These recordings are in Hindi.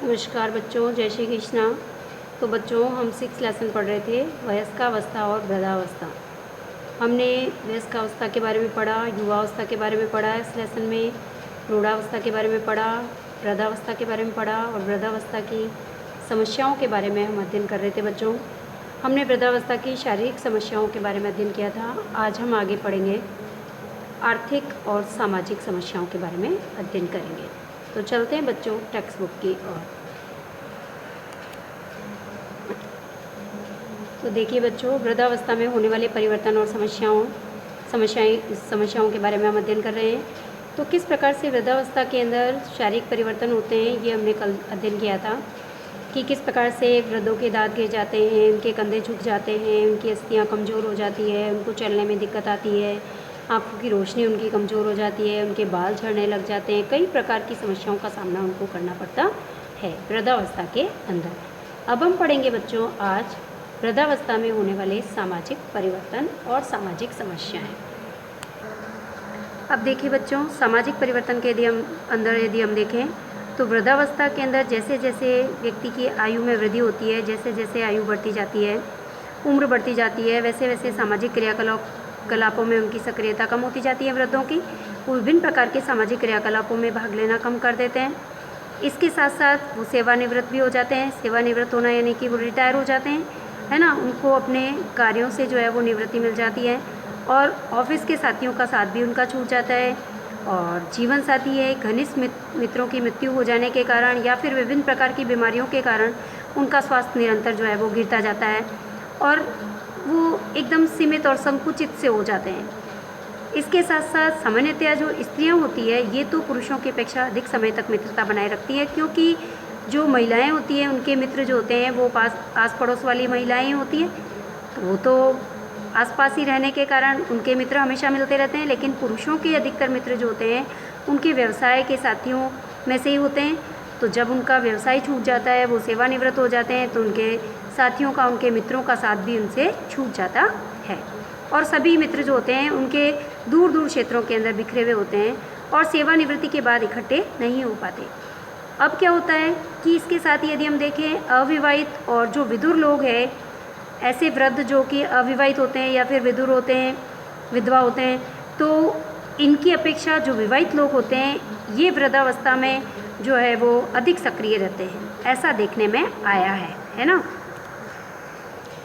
नमस्कार बच्चों, जय श्री कृष्णा। तो बच्चों, हम 6 लेसन पढ़ रहे थे, वयस्कावस्था और वृद्धावस्था। हमने वयस्कावस्था के बारे में पढ़ा, युवावस्था के बारे में पढ़ा इस लेसन में, प्रौढ़ावस्था के बारे में पढ़ा, वृद्धावस्था के बारे में पढ़ा और वृद्धावस्था की समस्याओं के बारे में हम अध्ययन कर रहे थे। बच्चों, हमने वृद्धावस्था की शारीरिक समस्याओं के बारे में अध्ययन किया था। आज हम आगे पढ़ेंगे आर्थिक और सामाजिक समस्याओं के बारे में अध्ययन करेंगे। तो चलते हैं बच्चों टेक्स्ट बुक की ओर। तो देखिए बच्चों, वृद्धावस्था में होने वाले परिवर्तन और समस्याओं के बारे में हम अध्ययन कर रहे हैं। तो किस प्रकार से वृद्धावस्था के अंदर शारीरिक परिवर्तन होते हैं, ये हमने कल अध्ययन किया था कि किस प्रकार से वृद्धों के दांत गिर जाते हैं, उनके कंधे झुक जाते हैं, उनकी अस्थियाँ कमज़ोर हो जाती है, उनको चलने में दिक्कत आती है, आँखों की रोशनी उनकी कमज़ोर हो जाती है, उनके बाल झड़ने लग जाते हैं। कई प्रकार की समस्याओं का सामना उनको करना पड़ता है वृद्धावस्था के अंदर। अब हम पढ़ेंगे बच्चों आज वृद्धावस्था में होने वाले सामाजिक परिवर्तन और सामाजिक समस्याएं। अब देखिए बच्चों, सामाजिक परिवर्तन के यदि हम देखें तो वृद्धावस्था के अंदर जैसे जैसे व्यक्ति की आयु में वृद्धि होती है, जैसे जैसे आयु बढ़ती जाती है, उम्र बढ़ती जाती है, वैसे वैसे सामाजिक क्रियाकलापों में उनकी सक्रियता कम होती जाती है। वृद्धों की वो विभिन्न प्रकार के सामाजिक क्रियाकलापों में भाग लेना कम कर देते हैं। इसके साथ साथ वो सेवानिवृत्त भी हो जाते हैं। सेवानिवृत्त होना यानी कि वो रिटायर हो जाते हैं, है ना। उनको अपने कार्यों से जो है वो निवृत्ति मिल जाती है और ऑफिस के साथियों का साथ भी उनका छूट जाता है। और जीवन साथी है, घनिष्ठ मित्रों की मृत्यु हो जाने के कारण या फिर विभिन्न प्रकार की बीमारियों के कारण उनका स्वास्थ्य निरंतर जो है वो गिरता जाता है और वो एकदम सीमित और संकुचित से हो जाते हैं। इसके साथ साथ सामान्यतया जो स्त्रियां होती है ये तो पुरुषों की अपेक्षा अधिक समय तक मित्रता बनाए रखती है, क्योंकि जो महिलाएं होती हैं उनके मित्र जो होते हैं वो आस पड़ोस वाली महिलाएं होती हैं, तो वो तो आसपास ही रहने के कारण उनके मित्र हमेशा मिलते रहते हैं। लेकिन पुरुषों के अधिकतर मित्र जो होते हैं उनके व्यवसाय के साथियों में से ही होते हैं। तो जब उनका व्यवसाय छूट जाता है, वो सेवानिवृत्त हो जाते हैं, तो उनके साथियों का, उनके मित्रों का साथ भी उनसे छूट जाता है। और सभी मित्र जो होते हैं उनके दूर दूर क्षेत्रों के अंदर बिखरे हुए होते हैं और सेवानिवृत्ति के बाद इकट्ठे नहीं हो पाते। अब क्या होता है कि इसके साथ ही यदि हम देखें अविवाहित और जो विधुर लोग हैं, ऐसे वृद्ध जो कि अविवाहित होते हैं या फिर विधुर होते हैं, विधवा होते हैं, तो इनकी अपेक्षा जो विवाहित लोग होते हैं ये वृद्धावस्था में जो है वो अधिक सक्रिय रहते हैं, ऐसा देखने में आया है ना।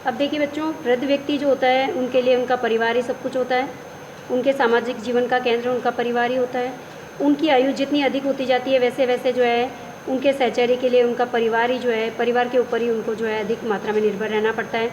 अब देखिए बच्चों, वृद्ध व्यक्ति जो होता है उनके लिए उनका परिवार ही सब कुछ होता है। उनके सामाजिक जीवन का केंद्र उनका परिवार ही होता है। उनकी आयु जितनी अधिक होती जाती है वैसे वैसे जो है उनके सहचर्य के लिए उनका परिवार ही जो है, परिवार के ऊपर ही उनको जो है अधिक मात्रा में निर्भर रहना पड़ता है।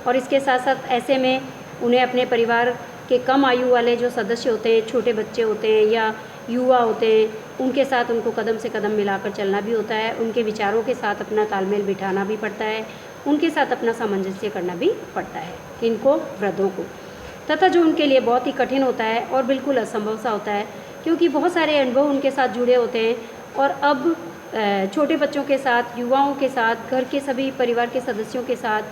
और इसके साथ साथ ऐसे में उन्हें अपने परिवार के कम आयु वाले जो सदस्य होते हैं, छोटे बच्चे होते हैं या युवा होते हैं, उनके साथ उनको कदम से कदम मिलाकर चलना भी होता है। उनके विचारों के साथ अपना तालमेल बिठाना भी पड़ता है, उनके साथ अपना सामंजस्य करना भी पड़ता है, इनको वृद्धों को। तथा जो उनके लिए बहुत ही कठिन होता है और बिल्कुल असंभव सा होता है, क्योंकि बहुत सारे अनुभव उनके साथ जुड़े होते हैं। और अब छोटे बच्चों के साथ, युवाओं के साथ, घर के सभी परिवार के सदस्यों के साथ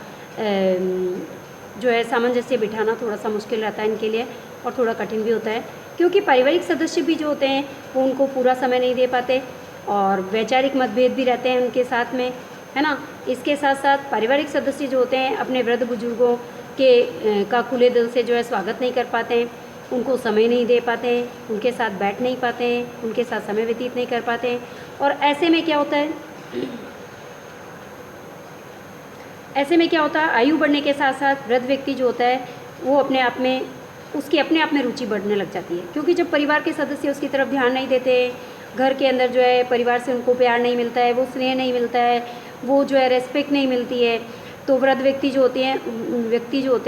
जो है सामंजस्य बिठाना थोड़ा सा मुश्किल रहता है इनके लिए और थोड़ा कठिन भी होता है, क्योंकि पारिवारिक सदस्य भी जो होते हैं वो उनको पूरा समय नहीं दे पाते और वैचारिक मतभेद भी रहते हैं उनके साथ में, है ना। इसके साथ साथ पारिवारिक सदस्य जो होते हैं अपने वृद्ध बुजुर्गों के का खुले दिल से जो है स्वागत नहीं कर पाते हैं, उनको समय नहीं दे पाते हैं, उनके साथ बैठ नहीं पाते हैं, उनके साथ समय व्यतीत नहीं कर पाते हैं। और ऐसे में क्या होता है, आयु बढ़ने के साथ साथ वृद्ध व्यक्ति जो होता है वो अपने आप में रुचि बढ़ने लग जाती है, क्योंकि जब परिवार के सदस्य उसकी तरफ ध्यान नहीं देते, घर के अंदर जो है परिवार से उनको प्यार नहीं मिलता है, वो स्नेह नहीं मिलता है, वो जो है रेस्पेक्ट नहीं मिलती है, तो वृद्ध व्यक्ति जो होते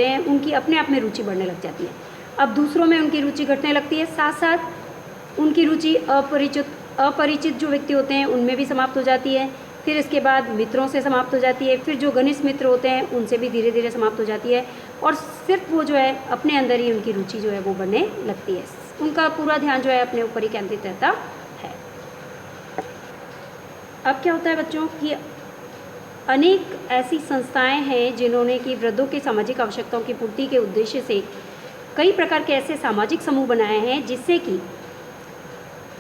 हैं उनकी अपने आप में रुचि बढ़ने लग जाती है। अब दूसरों में उनकी रुचि घटने लगती है, साथ साथ उनकी रुचि अपरिचित जो व्यक्ति होते हैं उनमें भी समाप्त हो जाती है। फिर इसके बाद मित्रों से समाप्त हो जाती है, फिर जो घनिष्ठ मित्र होते हैं उनसे भी धीरे धीरे समाप्त हो जाती है और सिर्फ वो जो है अपने अंदर ही उनकी रुचि जो है वो बढ़ने लगती है। उनका पूरा ध्यान जो है अपने ऊपर ही केंद्रित रहता है। अब क्या होता है बच्चों कि अनेक ऐसी संस्थाएं हैं जिन्होंने कि वृद्धों की सामाजिक आवश्यकताओं की पूर्ति के उद्देश्य से कई प्रकार के ऐसे सामाजिक समूह बनाए हैं जिससे कि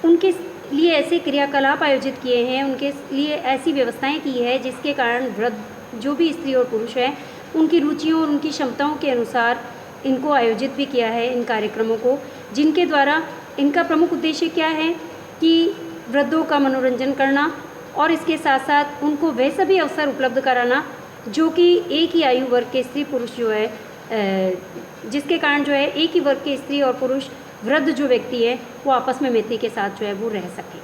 उनके लिए ऐसे क्रियाकलाप आयोजित किए हैं, उनके लिए ऐसी व्यवस्थाएं की है जिसके कारण वृद्ध जो भी स्त्री और पुरुष हैं उनकी रुचियों और उनकी क्षमताओं के अनुसार इनको आयोजित भी किया है, इन कार्यक्रमों को, जिनके द्वारा इनका प्रमुख उद्देश्य क्या है कि वृद्धों का मनोरंजन करना और इसके साथ साथ उनको वह सभी अवसर उपलब्ध कराना जो कि एक ही आयु वर्ग के स्त्री पुरुष जो है जिसके कारण जो है एक ही वर्ग के स्त्री और पुरुष वृद्ध जो व्यक्ति है वो आपस में मैत्री के साथ जो है वो रह सके,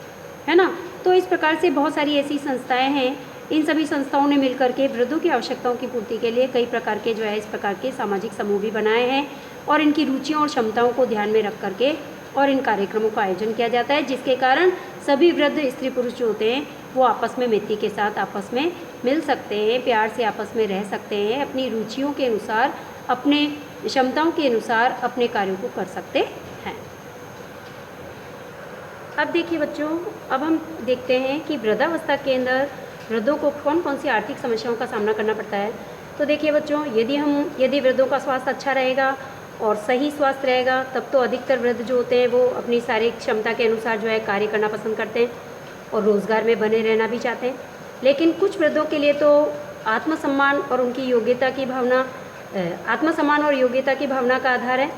है ना। तो इस प्रकार से बहुत सारी ऐसी संस्थाएं हैं, इन सभी संस्थाओं ने मिलकर के वृद्धों की आवश्यकताओं की पूर्ति के लिए कई प्रकार के जो है इस प्रकार के सामाजिक समूह भी बनाए हैं और इनकी रुचियों और क्षमताओं को ध्यान में रख करके और इन कार्यक्रमों का आयोजन किया जाता है, जिसके कारण सभी वृद्ध स्त्री पुरुष जो होते हैं वो आपस में मैत्री के साथ आपस में मिल सकते हैं, प्यार से आपस में रह सकते हैं, अपनी रुचियों के अनुसार, अपने क्षमताओं के अनुसार अपने कार्यों को कर सकते हैं। अब देखिए बच्चों, अब हम देखते हैं कि वृद्धावस्था के अंदर वृद्धों को कौन कौन सी आर्थिक समस्याओं का सामना करना पड़ता है। तो देखिए बच्चों, यदि वृद्धों का स्वास्थ्य अच्छा रहेगा और सही स्वास्थ्य रहेगा तब तो अधिकतर वृद्ध जो होते हैं वो अपनी शारीरिक क्षमता के अनुसार जो है कार्य करना पसंद करते हैं और रोज़गार में बने रहना भी चाहते हैं। लेकिन कुछ वृद्धों के लिए तो आत्मसम्मान और उनकी योग्यता की भावना आत्मसम्मान और योग्यता की भावना का आधार है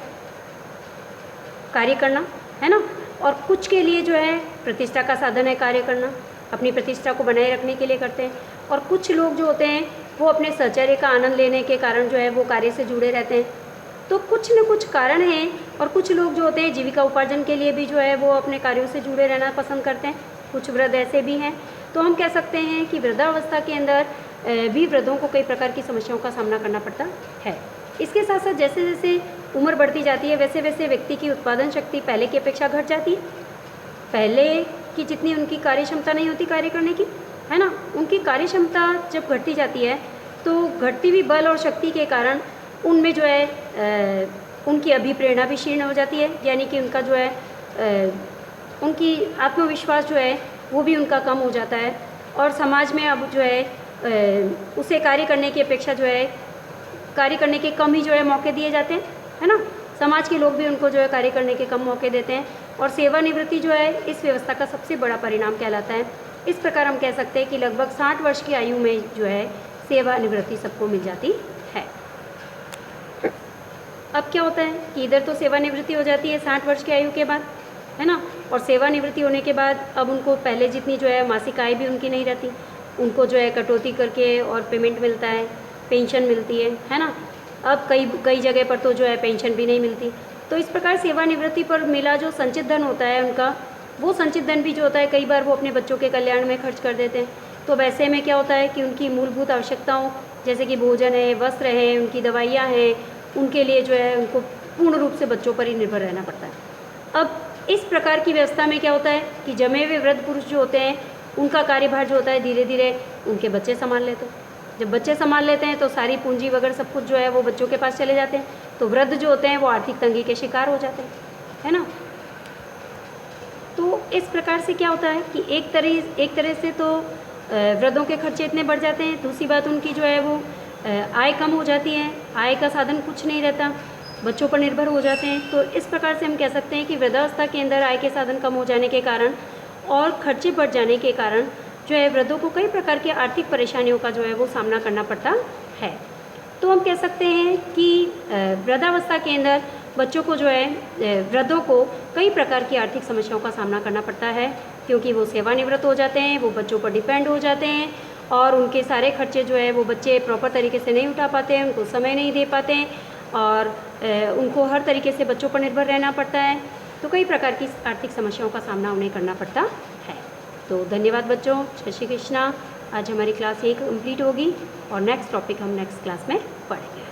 कार्य करना, है ना। और कुछ के लिए जो है प्रतिष्ठा का साधन है कार्य करना, अपनी प्रतिष्ठा को बनाए रखने के लिए करते हैं। और कुछ लोग जो होते हैं वो अपने सहचर्य का आनंद लेने के कारण जो है वो कार्य से जुड़े रहते हैं। तो कुछ न कुछ कारण हैं और कुछ लोग जो होते हैं जीविका उपार्जन के लिए भी जो है वो अपने कार्यों से जुड़े रहना पसंद करते हैं। कुछ वृद्ध ऐसे भी हैं। तो हम कह सकते हैं कि वृद्धावस्था के अंदर भी वृद्धों को कई प्रकार की समस्याओं का सामना करना पड़ता है। इसके साथ साथ जैसे जैसे उम्र बढ़ती जाती है वैसे वैसे व्यक्ति की उत्पादन शक्ति पहले की अपेक्षा घट जाती है। पहले की जितनी उनकी कार्य क्षमता नहीं होती कार्य करने की, है ना, उनकी कार्य क्षमता जब घटती जाती है तो घटती हुई बल और शक्ति के कारण उनमें जो है उनकी अभिप्रेरणा भी क्षीण हो जाती है, यानी कि उनका जो है उनकी आत्मविश्वास जो है वो भी उनका कम हो जाता है। और समाज में अब जो है उसे कार्य करने की अपेक्षा जो है कार्य करने के कम ही जो है मौके दिए जाते हैं, है ना। समाज के लोग भी उनको जो है कार्य करने के कम मौके देते हैं और सेवानिवृत्ति जो है इस व्यवस्था का सबसे बड़ा परिणाम कहलाता है। इस प्रकार हम कह सकते हैं कि लगभग 60 वर्ष की आयु में जो है सेवानिवृत्ति सबको मिल जाती है। अब क्या होता है कि इधर तो सेवानिवृत्ति हो जाती है 60 वर्ष की आयु के बाद, है ना, और सेवानिवृत्ति होने के बाद अब उनको पहले जितनी जो है मासिक आय भी उनकी नहीं रहती, उनको जो है कटौती करके और पेमेंट मिलता है, पेंशन मिलती है ना। अब कई जगह पर तो जो है पेंशन भी नहीं मिलती। तो इस प्रकार सेवानिवृत्ति पर मिला जो संचित धन होता है उनका, वो संचित धन भी जो होता है कई बार वो अपने बच्चों के कल्याण में खर्च कर देते हैं। तो वैसे में क्या होता है कि उनकी मूलभूत आवश्यकताओं जैसे कि भोजन है, वस्त्र है, उनकी दवाइयाँ हैं, उनके लिए जो है उनको पूर्ण रूप से बच्चों पर ही निर्भर रहना पड़ता है। अब इस प्रकार की व्यवस्था में क्या होता है कि जमे हुए वृद्ध पुरुष जो होते हैं उनका कार्यभार जो होता है धीरे धीरे उनके बच्चे संभाल लेते हैं। जब बच्चे संभाल लेते हैं तो सारी पूंजी वगैरह सब कुछ जो है वो बच्चों के पास चले जाते हैं। तो वृद्ध जो होते हैं वो आर्थिक तंगी के शिकार हो जाते हैं, है ना। तो इस प्रकार से क्या होता है कि एक तरह से तो वृद्धों के खर्चे इतने बढ़ जाते हैं। दूसरी बात उनकी जो है वो आय कम हो जाती है, आय का साधन कुछ नहीं रहता, बच्चों पर निर्भर हो जाते हैं। तो इस प्रकार से हम कह सकते हैं कि वृद्धावस्था के अंदर आय के साधन कम हो जाने के कारण और खर्चे बढ़ जाने के कारण जो है वृद्धों को कई प्रकार की आर्थिक परेशानियों का जो है वो सामना करना पड़ता है। तो हम कह सकते हैं कि वृद्धावस्था के अंदर बच्चों को जो है वृद्धों को कई प्रकार की आर्थिक समस्याओं का सामना करना पड़ता है, क्योंकि वो सेवानिवृत्त हो जाते हैं, वो बच्चों पर डिपेंड हो जाते हैं और उनके सारे खर्चे जो है वो बच्चे प्रॉपर तरीके से नहीं उठा पाते हैं, उनको समय नहीं दे पाते हैं और उनको हर तरीके से बच्चों पर निर्भर रहना पड़ता है। तो कई प्रकार की आर्थिक समस्याओं का सामना उन्हें करना पड़ता है। तो धन्यवाद बच्चों, जय श्री कृष्णा। आज हमारी क्लास 1 कंप्लीट होगी और नेक्स्ट टॉपिक हम नेक्स्ट क्लास में पढ़ेंगे।